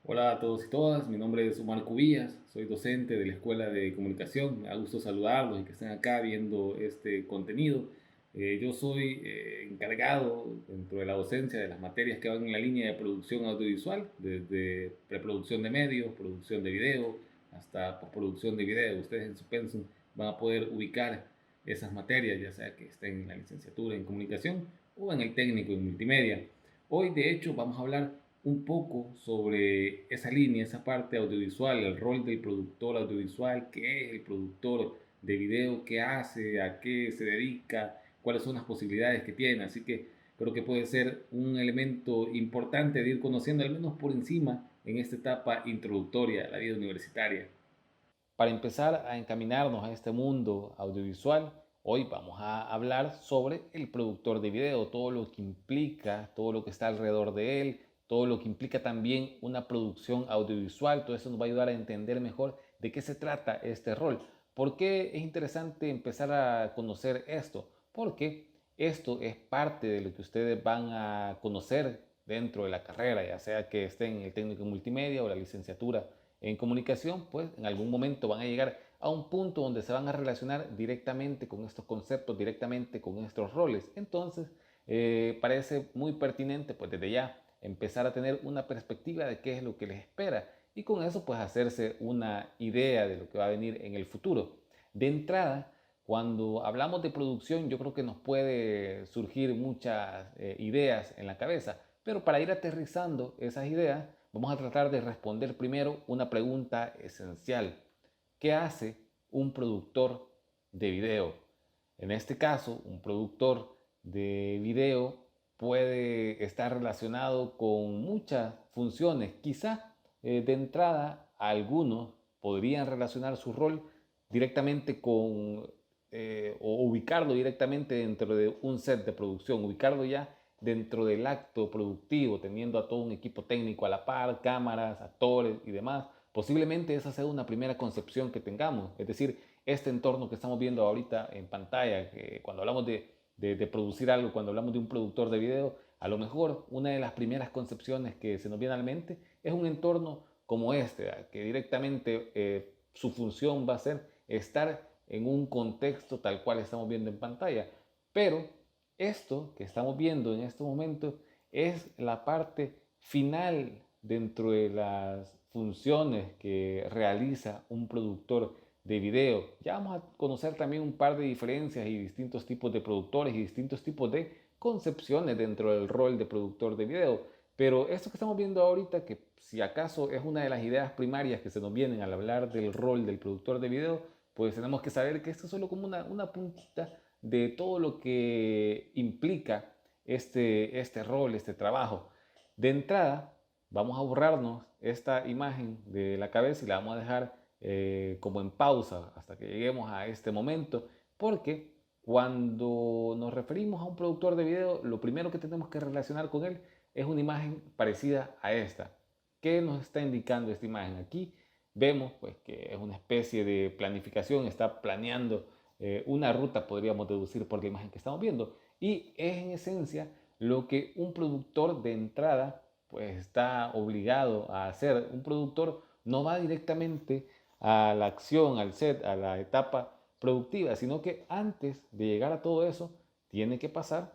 Hola a todos y todas, mi nombre es Omar Cubillas, soy docente de la Escuela de Comunicación. Me da gusto saludarlos y que estén acá viendo este contenido. Yo soy encargado dentro de la docencia de las materias que van en la línea de producción audiovisual, desde preproducción de medios, producción de video, hasta postproducción de video. Ustedes en su pensum van a poder ubicar esas materias, ya sea que estén en la licenciatura en comunicación o en el técnico en multimedia. Hoy, de hecho, vamos a hablar un poco sobre esa línea, esa parte audiovisual, el rol del productor audiovisual, qué es el productor de video, qué hace, a qué se dedica, cuáles son las posibilidades que tiene. Así que creo que puede ser un elemento importante de ir conociendo, al menos por encima, en esta etapa introductoria a la vida universitaria. Para empezar a encaminarnos a este mundo audiovisual, hoy vamos a hablar sobre el productor de video, todo lo que implica, todo lo que está alrededor de él, todo lo que implica también una producción audiovisual. Todo eso nos va a ayudar a entender mejor de qué se trata este rol. ¿Por qué es interesante empezar a conocer esto? Porque esto es parte de lo que ustedes van a conocer dentro de la carrera, ya sea que estén en el técnico en multimedia o la licenciatura en comunicación, pues en algún momento van a llegar a un punto donde se van a relacionar directamente con estos conceptos, directamente con estos roles. Entonces, parece muy pertinente, pues desde ya, empezar a tener una perspectiva de qué es lo que les espera y con eso, pues hacerse una idea de lo que va a venir en el futuro. De entrada, cuando hablamos de producción, yo creo que nos puede surgir muchas ideas en la cabeza, pero para ir aterrizando esas ideas, vamos a tratar de responder primero una pregunta esencial. ¿Qué hace un productor de video? En este caso, un productor de video puede estar relacionado con muchas funciones. Quizá de entrada algunos podrían relacionar su rol directamente con o ubicarlo directamente dentro de un set de producción, ubicarlo ya dentro del acto productivo, teniendo a todo un equipo técnico a la par, cámaras, actores y demás. Posiblemente esa sea una primera concepción que tengamos, es decir, este entorno que estamos viendo ahorita en pantalla, que cuando hablamos de producir algo, cuando hablamos de un productor de video, a lo mejor una de las primeras concepciones que se nos viene a la mente es un entorno como este, que directamente su función va a ser estar en un contexto tal cual estamos viendo en pantalla. Pero esto que estamos viendo en este momento es la parte final dentro de las funciones que realiza un productor de video. Ya vamos a conocer también un par de diferencias y distintos tipos de productores y distintos tipos de concepciones dentro del rol de productor de video. Pero esto que estamos viendo ahorita, que si acaso es una de las ideas primarias que se nos vienen al hablar del rol del productor de video, pues tenemos que saber que esto es solo como una puntita de todo lo que implica este rol, este trabajo. De entrada, vamos a borrarnos esta imagen de la cabeza y la vamos a dejar como en pausa hasta que lleguemos a este momento, porque cuando nos referimos a un productor de video, lo primero que tenemos que relacionar con él es una imagen parecida a esta. ¿Qué nos está indicando esta imagen? Aquí vemos pues, que es una especie de planificación, está planeando una ruta, podríamos deducir por la imagen que estamos viendo, y es en esencia lo que un productor de entrada pues está obligado a hacer. Un productor no va directamente a la acción, al set, a la etapa productiva, sino que antes de llegar a todo eso, tiene que pasar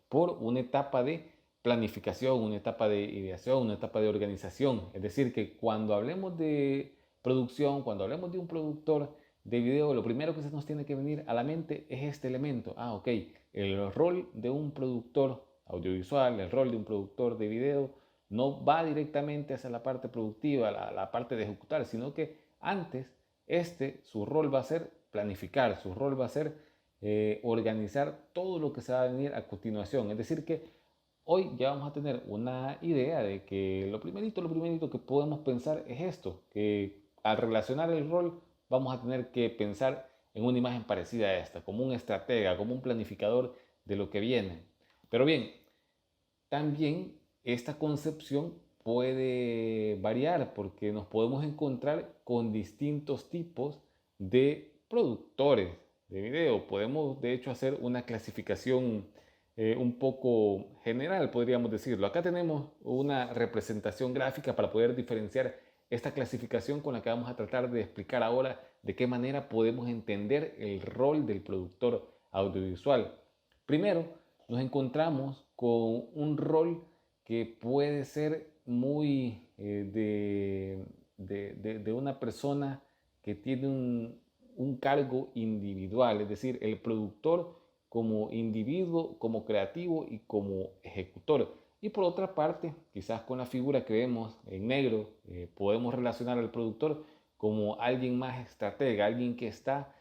por una etapa de planificación, una etapa de ideación, una etapa de organización. Es decir, que cuando hablemos de producción, cuando hablemos de un productor de video, lo primero que se nos tiene que venir a la mente es este elemento. Ah, ok, el rol de un productor audiovisual, el rol de un productor de video, no va directamente hacia la parte productiva, la parte de ejecutar, sino que antes su rol va a ser planificar, su rol va a ser organizar todo lo que se va a venir a continuación. Es decir, que hoy ya vamos a tener una idea de que lo primerito que podemos pensar es esto, que al relacionar el rol vamos a tener que pensar en una imagen parecida a esta, como un estratega, como un planificador de lo que viene. Pero bien, también esta concepción puede variar porque nos podemos encontrar con distintos tipos de productores de video. Podemos de hecho hacer una clasificación un poco general, podríamos decirlo. Acá tenemos una representación gráfica para poder diferenciar esta clasificación con la que vamos a tratar de explicar ahora de qué manera podemos entender el rol del productor audiovisual. Primero, nos encontramos con un rol que puede ser muy de una persona que tiene un cargo individual, es decir, el productor como individuo, como creativo y como ejecutor. Y por otra parte, quizás con la figura que vemos en negro, podemos relacionar al productor como alguien más estratega, alguien que está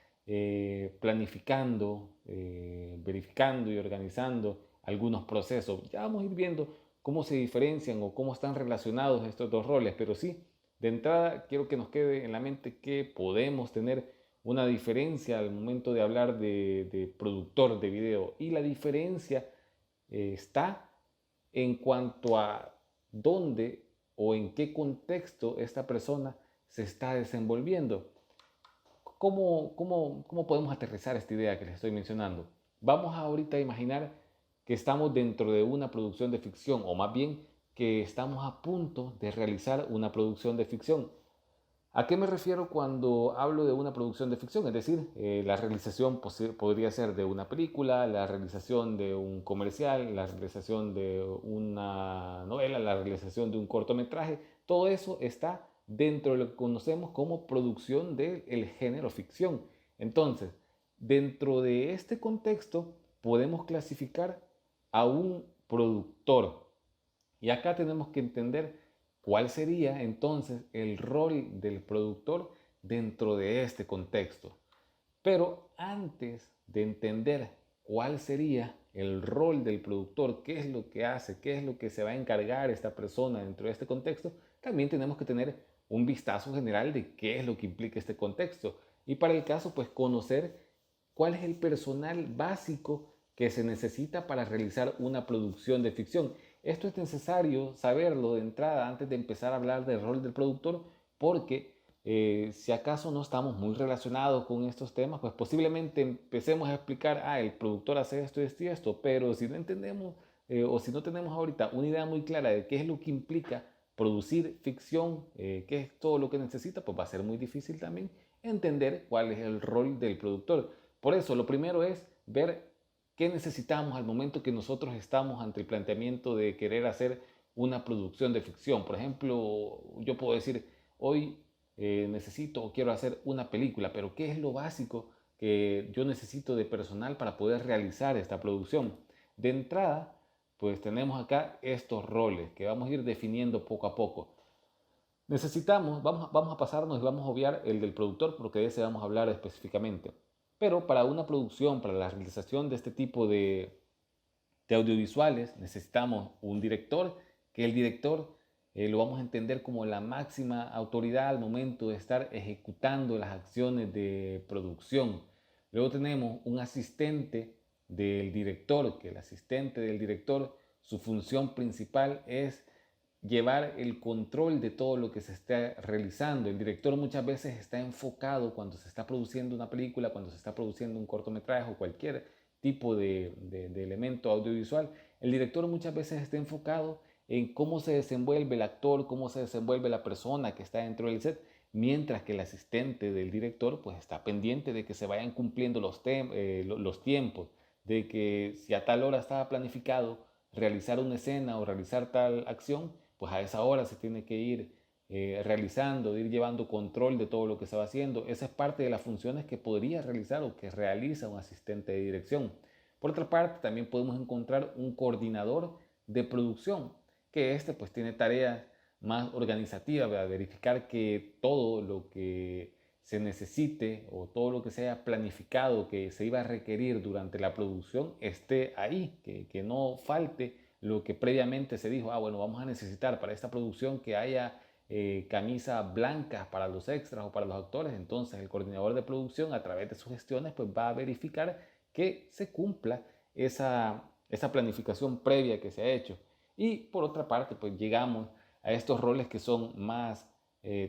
planificando, verificando y organizando algunos procesos. Ya vamos a ir viendo cómo se diferencian o cómo están relacionados estos dos roles, pero sí, de entrada quiero que nos quede en la mente que podemos tener una diferencia al momento de hablar de productor de video, y la diferencia está en cuanto a dónde o en qué contexto esta persona se está desenvolviendo. ¿Cómo podemos aterrizar esta idea que les estoy mencionando? Vamos ahorita a imaginar que estamos dentro de una producción de ficción, o más bien que estamos a punto de realizar una producción de ficción. ¿A qué me refiero cuando hablo de una producción de ficción? Es decir, la realización podría ser de una película, la realización de un comercial, la realización de una novela, la realización de un cortometraje. Todo eso está dentro de lo que conocemos como producción del género ficción. Entonces, dentro de este contexto podemos clasificar a un productor. Y acá tenemos que entender cuál sería entonces el rol del productor dentro de este contexto. Pero antes de entender cuál sería el rol del productor, qué es lo que hace, qué es lo que se va a encargar esta persona dentro de este contexto, también tenemos que tener un vistazo general de qué es lo que implica este contexto. Y para el caso, pues conocer cuál es el personal básico que se necesita para realizar una producción de ficción. Esto es necesario saberlo de entrada antes de empezar a hablar del rol del productor, porque si acaso no estamos muy relacionados con estos temas, pues posiblemente empecemos a explicar, el productor hace esto, esto y esto, pero si no entendemos o si no tenemos ahorita una idea muy clara de qué es lo que implica producir ficción, qué es todo lo que necesita, pues va a ser muy difícil también entender cuál es el rol del productor. Por eso, lo primero es ver qué necesitamos al momento que nosotros estamos ante el planteamiento de querer hacer una producción de ficción. Por ejemplo, yo puedo decir, hoy necesito o quiero hacer una película, pero ¿qué es lo básico que yo necesito de personal para poder realizar esta producción? De entrada, pues tenemos acá estos roles que vamos a ir definiendo poco a poco. Necesitamos, vamos a pasarnos y vamos a obviar el del productor porque de ese vamos a hablar específicamente. Pero para una producción, para la realización de este tipo de audiovisuales, necesitamos un director, que el director lo vamos a entender como la máxima autoridad al momento de estar ejecutando las acciones de producción. Luego tenemos un asistente del director, que el asistente del director, su función principal es llevar el control de todo lo que se está realizando. El director muchas veces está enfocado cuando se está produciendo una película, cuando se está produciendo un cortometraje o cualquier tipo de elemento audiovisual. El director muchas veces está enfocado en cómo se desenvuelve el actor, cómo se desenvuelve la persona que está dentro del set, mientras que el asistente del director pues está pendiente de que se vayan cumpliendo los tiempos, de que si a tal hora estaba planificado realizar una escena o realizar tal acción, pues a esa hora se tiene que ir realizando, de ir llevando control de todo lo que se va haciendo. Esa es parte de las funciones que podría realizar o que realiza un asistente de dirección. Por otra parte, también podemos encontrar un coordinador de producción, que este pues tiene tareas más organizativas, para verificar que todo lo que se necesite o todo lo que se haya planificado que se iba a requerir durante la producción esté ahí, que no falte lo que previamente se dijo, bueno, vamos a necesitar para esta producción que haya camisas blancas para los extras o para los actores. Entonces el coordinador de producción a través de sus gestiones pues va a verificar que se cumpla esa planificación previa que se ha hecho. Y por otra parte pues llegamos a estos roles que son más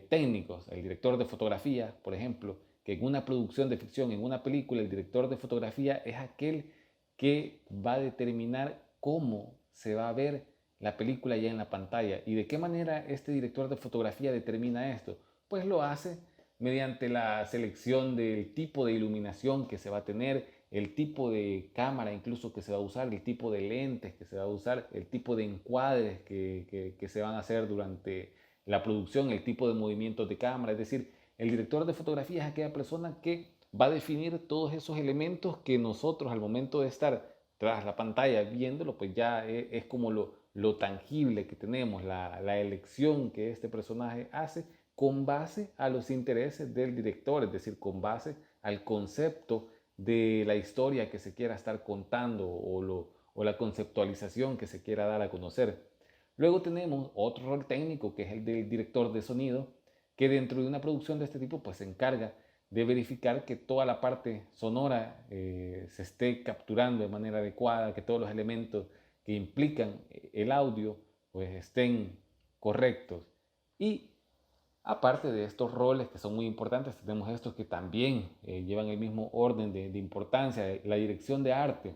técnicos. El director de fotografía, por ejemplo, que en una producción de ficción, en una película, el director de fotografía es aquel que va a determinar cómo se va a ver la película ya en la pantalla. ¿Y de qué manera este director de fotografía determina esto? Pues lo hace mediante la selección del tipo de iluminación que se va a tener, el tipo de cámara incluso que se va a usar, el tipo de lentes que se va a usar, el tipo de encuadres que se van a hacer durante la producción, el tipo de movimientos de cámara. Es decir, el director de fotografía es aquella persona que va a definir todos esos elementos que nosotros al momento de estar tras la pantalla viéndolo, pues ya es como lo tangible que tenemos, la elección que este personaje hace con base a los intereses del director, es decir, con base al concepto de la historia que se quiera estar contando o la conceptualización que se quiera dar a conocer. Luego tenemos otro rol técnico que es el del director de sonido, que dentro de una producción de este tipo pues se encarga de verificar que toda la parte sonora se esté capturando de manera adecuada, que todos los elementos que implican el audio pues estén correctos. Y aparte de estos roles que son muy importantes, tenemos estos que también llevan el mismo orden de importancia, la dirección de arte.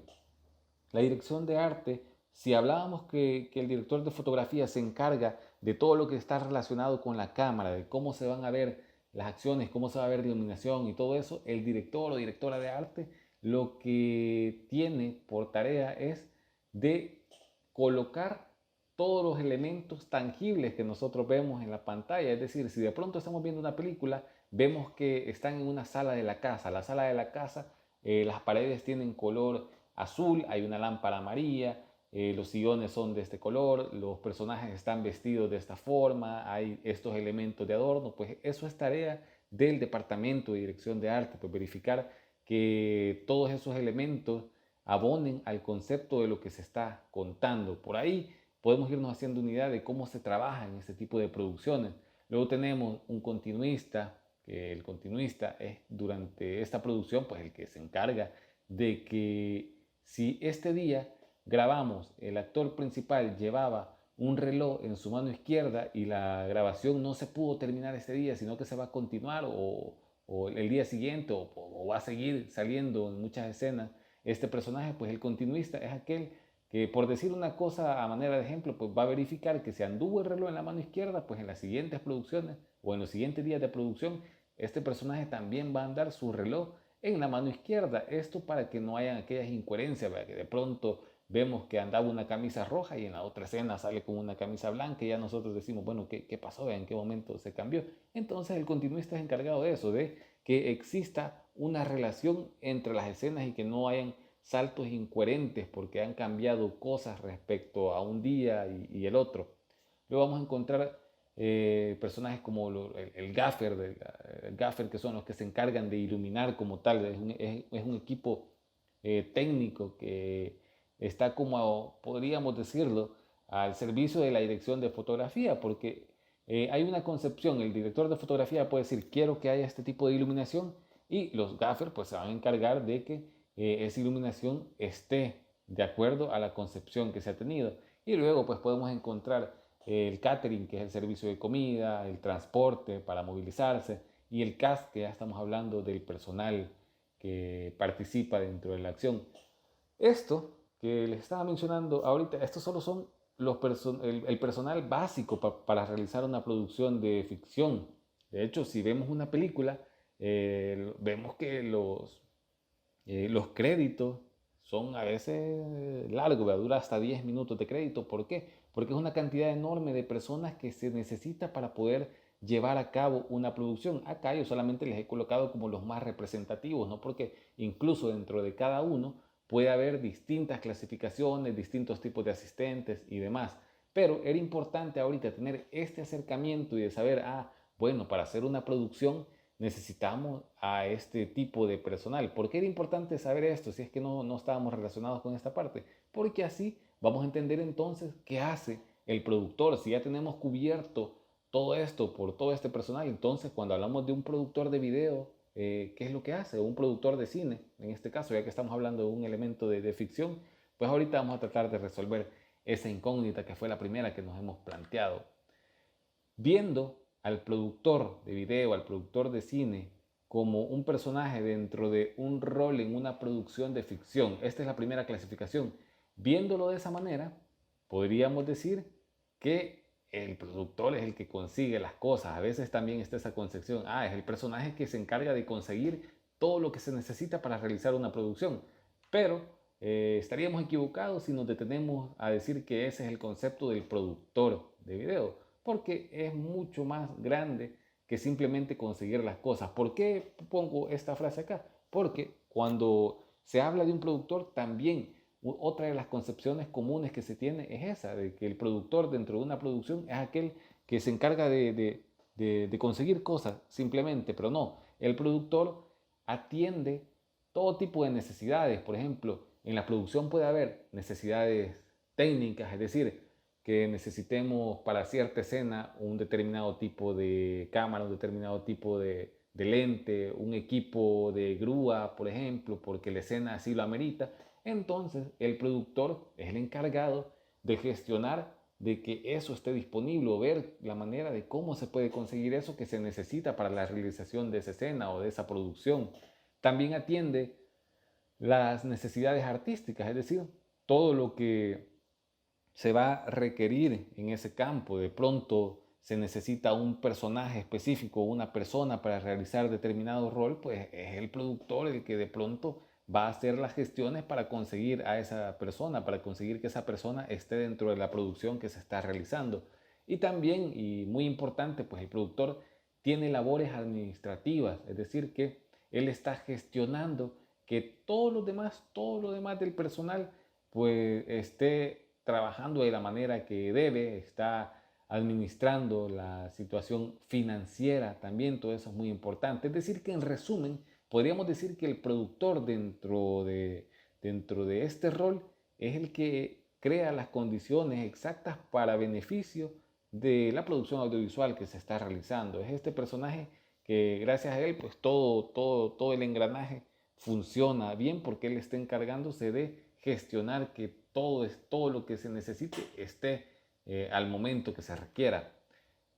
La dirección de arte, si hablábamos que el director de fotografía se encarga de todo lo que está relacionado con la cámara, de cómo se van a ver las acciones, cómo se va a ver la iluminación y todo eso, el director o directora de arte lo que tiene por tarea es de colocar todos los elementos tangibles que nosotros vemos en la pantalla. Es decir, si de pronto estamos viendo una película, vemos que están en una sala de la casa. La sala de la casa, las paredes tienen color azul, hay una lámpara amarilla, los sillones son de este color, los personajes están vestidos de esta forma, hay estos elementos de adorno. Pues eso es tarea del departamento de dirección de arte, pues verificar que todos esos elementos abonen al concepto de lo que se está contando. Por ahí podemos irnos haciendo una idea de cómo se trabaja en este tipo de producciones. Luego tenemos un continuista, que el continuista es durante esta producción pues el que se encarga de que si este día grabamos, el actor principal llevaba un reloj en su mano izquierda y la grabación no se pudo terminar ese día, sino que se va a continuar o el día siguiente o va a seguir saliendo en muchas escenas este personaje, pues el continuista es aquel que, por decir una cosa a manera de ejemplo, pues va a verificar que si anduvo el reloj en la mano izquierda, pues en las siguientes producciones o en los siguientes días de producción, este personaje también va a andar su reloj en la mano izquierda. Esto para que no hayan aquellas incoherencias, ¿verdad? Que de pronto vemos que andaba una camisa roja y en la otra escena sale con una camisa blanca y ya nosotros decimos, bueno, ¿qué pasó? ¿En qué momento se cambió? Entonces el continuista es encargado de eso, de que exista una relación entre las escenas y que no hayan saltos incoherentes porque han cambiado cosas respecto a un día y el otro. Luego vamos a encontrar personajes como el gaffer, el gaffer, que son los que se encargan de iluminar como tal. Es un equipo técnico que está como, podríamos decirlo, al servicio de la dirección de fotografía, porque hay una concepción, el director de fotografía puede decir, quiero que haya este tipo de iluminación, y los gaffers pues se van a encargar de que esa iluminación esté de acuerdo a la concepción que se ha tenido. Y luego pues podemos encontrar el catering, que es el servicio de comida, el transporte para movilizarse, y el cast, que ya estamos hablando del personal que participa dentro de la acción. Esto que les estaba mencionando ahorita, estos solo son el personal básico para realizar una producción de ficción. De hecho, si vemos una película, vemos que los créditos son a veces largos, ¿verdad? Dura hasta 10 minutos de crédito. ¿Por qué? Porque es una cantidad enorme de personas que se necesita para poder llevar a cabo una producción. Acá yo solamente les he colocado como los más representativos, ¿no? Porque incluso dentro de cada uno puede haber distintas clasificaciones, distintos tipos de asistentes y demás. Pero era importante ahorita tener este acercamiento y de saber, bueno, para hacer una producción necesitamos a este tipo de personal. ¿Por qué era importante saber esto si es que no estábamos relacionados con esta parte? Porque así vamos a entender entonces qué hace el productor. Si ya tenemos cubierto todo esto por todo este personal, entonces cuando hablamos de un productor de video, ¿qué es lo que hace? O un productor de cine, en este caso, ya que estamos hablando de un elemento de ficción, pues ahorita vamos a tratar de resolver esa incógnita que fue la primera que nos hemos planteado. Viendo al productor de video, al productor de cine, como un personaje dentro de un rol en una producción de ficción. Esta es la primera clasificación. Viéndolo de esa manera, podríamos decir que el productor es el que consigue las cosas. A veces también está esa concepción, es el personaje que se encarga de conseguir todo lo que se necesita para realizar una producción. Pero estaríamos equivocados si nos detenemos a decir que ese es el concepto del productor de video, porque es mucho más grande que simplemente conseguir las cosas. ¿Por qué pongo esta frase acá? Porque cuando se habla de un productor, también otra de las concepciones comunes que se tiene es esa, de que el productor dentro de una producción es aquel que se encarga de conseguir cosas simplemente, pero no, el productor atiende todo tipo de necesidades. Por ejemplo, en la producción puede haber necesidades técnicas, es decir, que necesitemos para cierta escena un determinado tipo de cámara, un determinado tipo de lente, un equipo de grúa, por ejemplo, porque la escena así lo amerita. Entonces, el productor es el encargado de gestionar de que eso esté disponible o ver la manera de cómo se puede conseguir eso que se necesita para la realización de esa escena o de esa producción. También atiende las necesidades artísticas, es decir, todo lo que se va a requerir en ese campo. De pronto se necesita un personaje específico, una persona para realizar determinado rol, pues es el productor el que de pronto va a hacer las gestiones para conseguir a esa persona, para conseguir que esa persona esté dentro de la producción que se está realizando. Y también, y muy importante, pues el productor tiene labores administrativas, es decir, que él está gestionando que todo lo demás del personal, pues esté trabajando de la manera que debe, está administrando la situación financiera también, todo eso es muy importante. Es decir, que en resumen, podríamos decir que el productor dentro de este rol es el que crea las condiciones exactas para beneficio de la producción audiovisual que se está realizando. Es este personaje que gracias a él, pues todo el engranaje funciona bien porque él está encargándose de gestionar que todo lo que se necesite esté al momento que se requiera.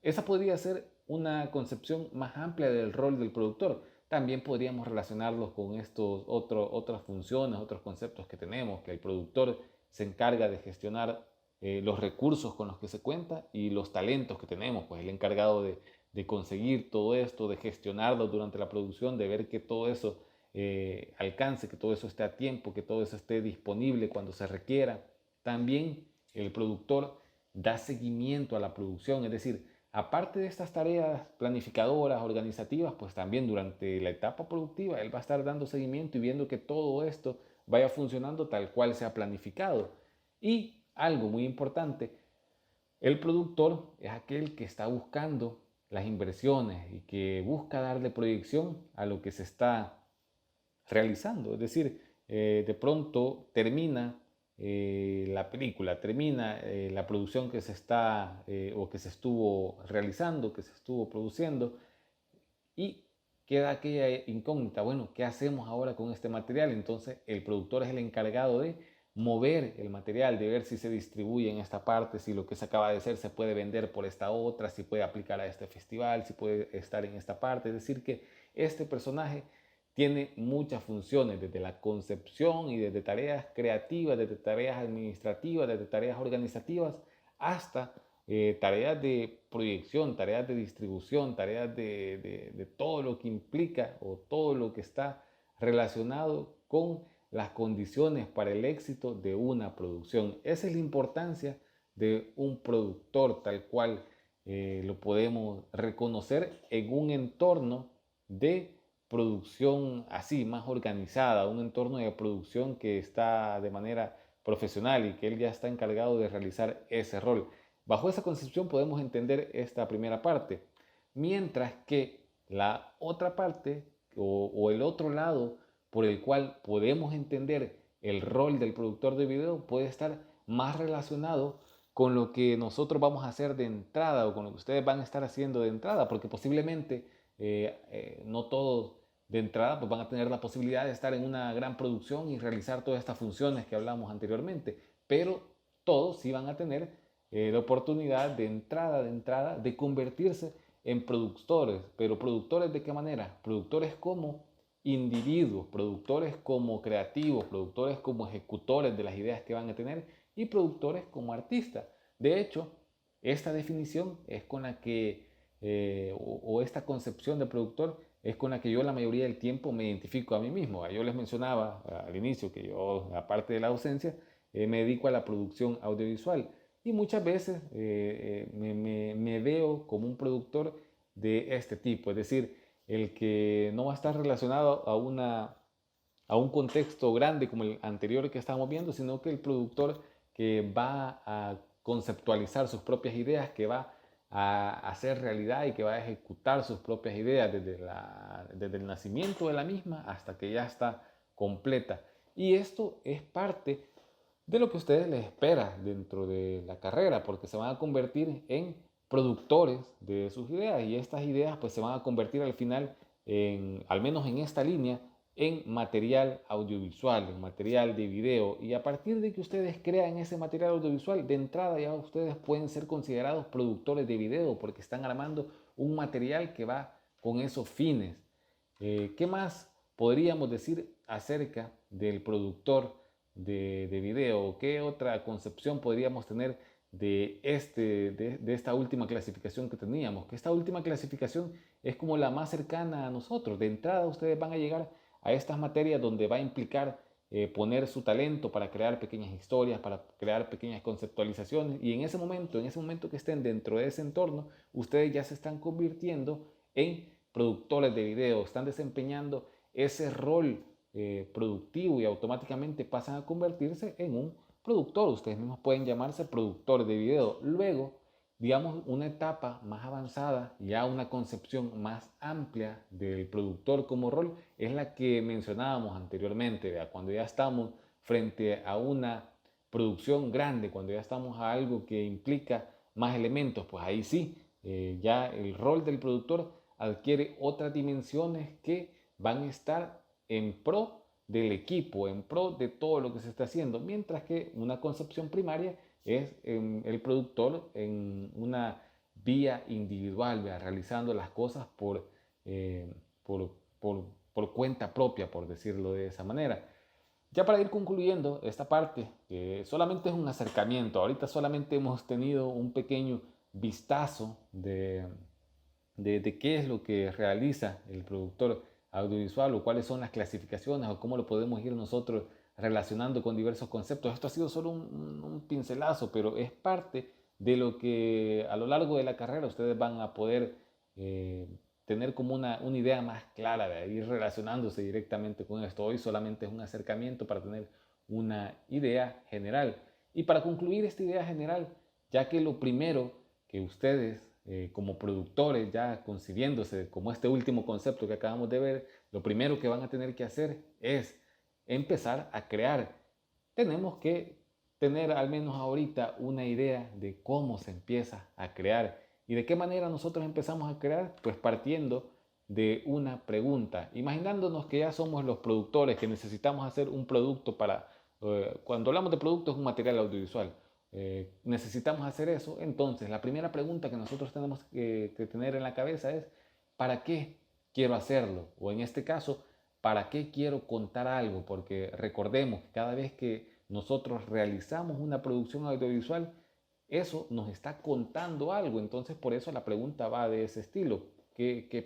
Esa podría ser una concepción más amplia del rol del productor. También podríamos relacionarlos con otras funciones, otros conceptos que tenemos, que el productor se encarga de gestionar los recursos con los que se cuenta y los talentos que tenemos, pues el encargado de conseguir todo esto, de gestionarlo durante la producción, de ver que todo eso alcance, que todo eso esté a tiempo, que todo eso esté disponible cuando se requiera. También el productor da seguimiento a la producción, es decir, aparte de estas tareas planificadoras, organizativas, pues también durante la etapa productiva él va a estar dando seguimiento y viendo que todo esto vaya funcionando tal cual se ha planificado. Y algo muy importante, el productor es aquel que está buscando las inversiones y que busca darle proyección a lo que se está realizando. Es decir, de pronto termina la película, termina la producción que se está o que se estuvo realizando, que se estuvo produciendo y queda aquella incógnita, bueno, ¿qué hacemos ahora con este material? Entonces el productor es el encargado de mover el material, de ver si se distribuye en esta parte, si lo que se acaba de hacer se puede vender por esta otra, si puede aplicar a este festival, si puede estar en esta parte. Es decir, que este personaje tiene muchas funciones, desde la concepción y desde tareas creativas, desde tareas administrativas, desde tareas organizativas, hasta tareas de proyección, tareas de distribución, tareas de todo lo que implica o todo lo que está relacionado con las condiciones para el éxito de una producción. Esa es la importancia de un productor tal cual lo podemos reconocer en un entorno de producción así, más organizada, un entorno de producción que está de manera profesional y que él ya está encargado de realizar ese rol. Bajo esa concepción podemos entender esta primera parte, mientras que la otra parte o el otro lado por el cual podemos entender el rol del productor de video puede estar más relacionado con lo que nosotros vamos a hacer de entrada o con lo que ustedes van a estar haciendo de entrada, porque posiblemente no todos de entrada pues van a tener la posibilidad de estar en una gran producción y realizar todas estas funciones que hablamos anteriormente, pero todos sí van a tener la oportunidad de entrada, de convertirse en productores, pero productores ¿de qué manera? Productores como individuos, productores como creativos, productores como ejecutores de las ideas que van a tener y productores como artistas. De hecho, esta definición es con la que, o esta concepción de productor es con la que yo la mayoría del tiempo me identifico a mí mismo. Yo les mencionaba al inicio que yo, aparte de la docencia, me dedico a la producción audiovisual y muchas veces me veo como un productor de este tipo, es decir, el que no va a estar relacionado a un contexto grande como el anterior que estábamos viendo, sino que el productor que va a conceptualizar sus propias ideas, que va a hacer realidad y que va a ejecutar sus propias ideas desde el nacimiento de la misma hasta que ya está completa. Y esto es parte de lo que a ustedes les espera dentro de la carrera, porque se van a convertir en productores de sus ideas y estas ideas pues se van a convertir al final, al menos en esta línea, en material audiovisual, en material de video. Y a partir de que ustedes crean ese material audiovisual, de entrada ya ustedes pueden ser considerados productores de video porque están armando un material que va con esos fines. ¿Qué más podríamos decir acerca del productor de video? ¿Qué otra concepción podríamos tener de esta última clasificación que teníamos? Que esta última clasificación es como la más cercana a nosotros. De entrada ustedes van a llegar a estas materias donde va a implicar poner su talento para crear pequeñas historias, para crear pequeñas conceptualizaciones y en ese momento que estén dentro de ese entorno, ustedes ya se están convirtiendo en productores de video, están desempeñando ese rol productivo y automáticamente pasan a convertirse en un productor. Ustedes mismos pueden llamarse productor de video. Luego, digamos, una etapa más avanzada, ya una concepción más amplia del productor como rol, es la que mencionábamos anteriormente, ¿verdad? Cuando ya estamos frente a una producción grande, cuando ya estamos a algo que implica más elementos, pues ahí sí, ya el rol del productor adquiere otras dimensiones que van a estar en pro del equipo, en pro de todo lo que se está haciendo, mientras que una concepción primaria es el productor en una vía individual, ¿verdad? Realizando las cosas eh, por, por cuenta propia, por decirlo de esa manera. Ya para ir concluyendo esta parte, que solamente es un acercamiento, ahorita solamente hemos tenido un pequeño vistazo de qué es lo que realiza el productor audiovisual o cuáles son las clasificaciones o cómo lo podemos ir nosotros relacionando con diversos conceptos. Esto ha sido solo un pincelazo, pero es parte de lo que a lo largo de la carrera ustedes van a poder tener como una idea más clara de ir relacionándose directamente con esto. Hoy solamente es un acercamiento para tener una idea general. Y para concluir esta idea general, ya que lo primero que ustedes como productores, ya concibiéndose como este último concepto que acabamos de ver, lo primero que van a tener que hacer es empezar a crear. Tenemos que tener al menos ahorita una idea de cómo se empieza a crear y de qué manera nosotros empezamos a crear, pues partiendo de una pregunta, imaginándonos que ya somos los productores, que necesitamos hacer un producto para, cuando hablamos de producto es un material audiovisual, necesitamos hacer eso, entonces la primera pregunta que nosotros tenemos que tener en la cabeza es, ¿para qué quiero hacerlo? O en este caso, ¿para qué quiero contar algo? Porque recordemos que cada vez que nosotros realizamos una producción audiovisual, eso nos está contando algo, entonces por eso la pregunta va de ese estilo,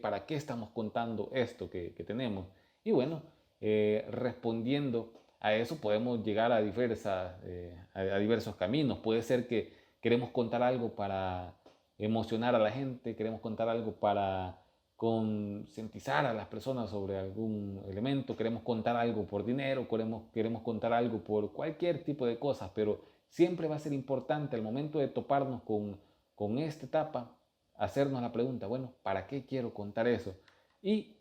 ¿para qué estamos contando esto que tenemos? Y bueno, respondiendo a eso podemos llegar a diversos caminos. Puede ser que queremos contar algo para emocionar a la gente, queremos contar algo para concientizar a las personas sobre algún elemento, queremos contar algo por dinero, queremos contar algo por cualquier tipo de cosas, pero siempre va a ser importante al momento de toparnos con esta etapa, hacernos la pregunta, bueno, ¿para qué quiero contar eso? Y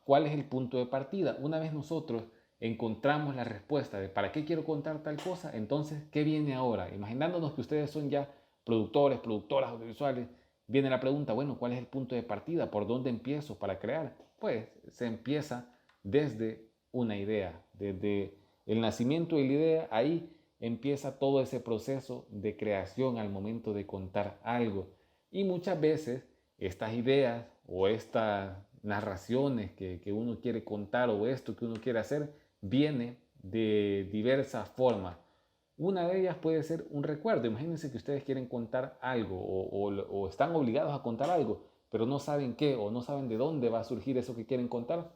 ¿cuál es el punto de partida? Una vez nosotros encontramos la respuesta de para qué quiero contar tal cosa, entonces, ¿qué viene ahora? Imaginándonos que ustedes son ya productores, productoras audiovisuales, viene la pregunta, bueno, ¿cuál es el punto de partida? ¿Por dónde empiezo para crear? Pues se empieza desde una idea, desde el nacimiento de la idea, ahí empieza todo ese proceso de creación al momento de contar algo. Y muchas veces estas ideas o estas narraciones que uno quiere contar o esto que uno quiere hacer viene de diversas formas. Una de ellas puede ser un recuerdo. Imagínense que ustedes quieren contar algo o están obligados a contar algo, pero no saben qué o no saben de dónde va a surgir eso que quieren contar.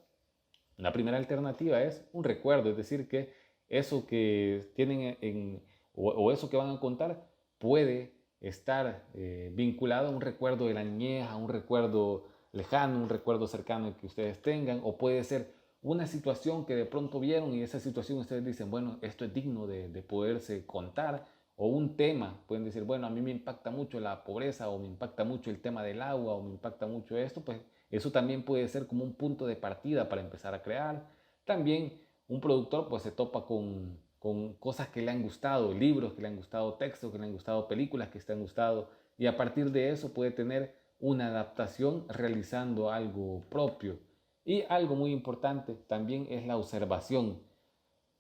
La primera alternativa es un recuerdo, es decir, que eso que tienen o eso que van a contar puede estar vinculado a un recuerdo de la niñez, a un recuerdo lejano, un recuerdo cercano que ustedes tengan, o puede ser una situación que de pronto vieron y esa situación ustedes dicen, bueno, esto es digno de poderse contar, o un tema, pueden decir, bueno, a mí me impacta mucho la pobreza, o me impacta mucho el tema del agua, o me impacta mucho esto, pues eso también puede ser como un punto de partida para empezar a crear. También un productor pues se topa con cosas que le han gustado, libros que le han gustado, textos que le han gustado, películas que le han gustado, y a partir de eso puede tener una adaptación realizando algo propio. Y algo muy importante también es la observación.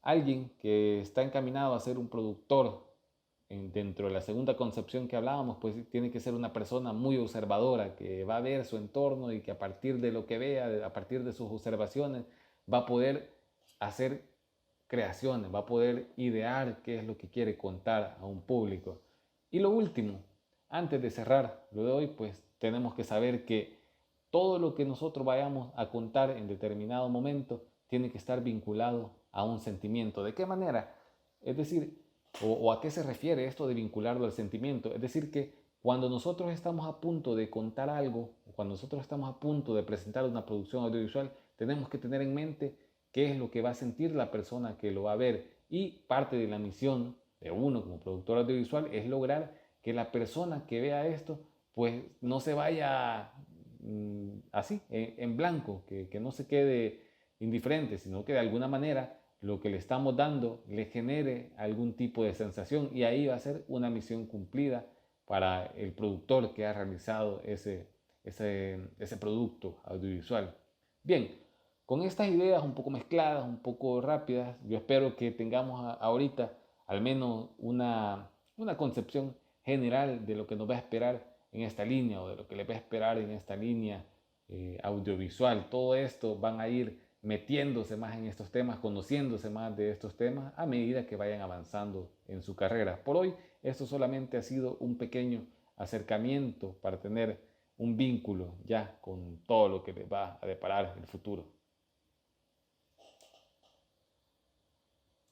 Alguien que está encaminado a ser un productor dentro de la segunda concepción que hablábamos, pues tiene que ser una persona muy observadora, que va a ver su entorno y que a partir de lo que vea, a partir de sus observaciones, va a poder hacer creaciones, va a poder idear qué es lo que quiere contar a un público. Y lo último, antes de cerrar lo de hoy, pues tenemos que saber que todo lo que nosotros vayamos a contar en determinado momento tiene que estar vinculado a un sentimiento. ¿De qué manera? Es decir, o a qué se refiere esto de vincularlo al sentimiento. Es decir, que cuando nosotros estamos a punto de contar algo, o cuando nosotros estamos a punto de presentar una producción audiovisual, tenemos que tener en mente qué es lo que va a sentir la persona que lo va a ver. Y parte de la misión de uno como productor audiovisual es lograr que la persona que vea esto, pues no se vaya así, en blanco, que no se quede indiferente, sino que de alguna manera lo que le estamos dando le genere algún tipo de sensación y ahí va a ser una misión cumplida para el productor que ha realizado ese producto audiovisual. Bien, con estas ideas un poco mezcladas, un poco rápidas, yo espero que tengamos ahorita al menos una concepción general de lo que nos va a esperar en esta línea o de lo que les va a esperar en esta línea audiovisual. Todo esto van a ir metiéndose más en estos temas, conociéndose más de estos temas a medida que vayan avanzando en su carrera. Por hoy, esto solamente ha sido un pequeño acercamiento para tener un vínculo ya con todo lo que les va a deparar el futuro.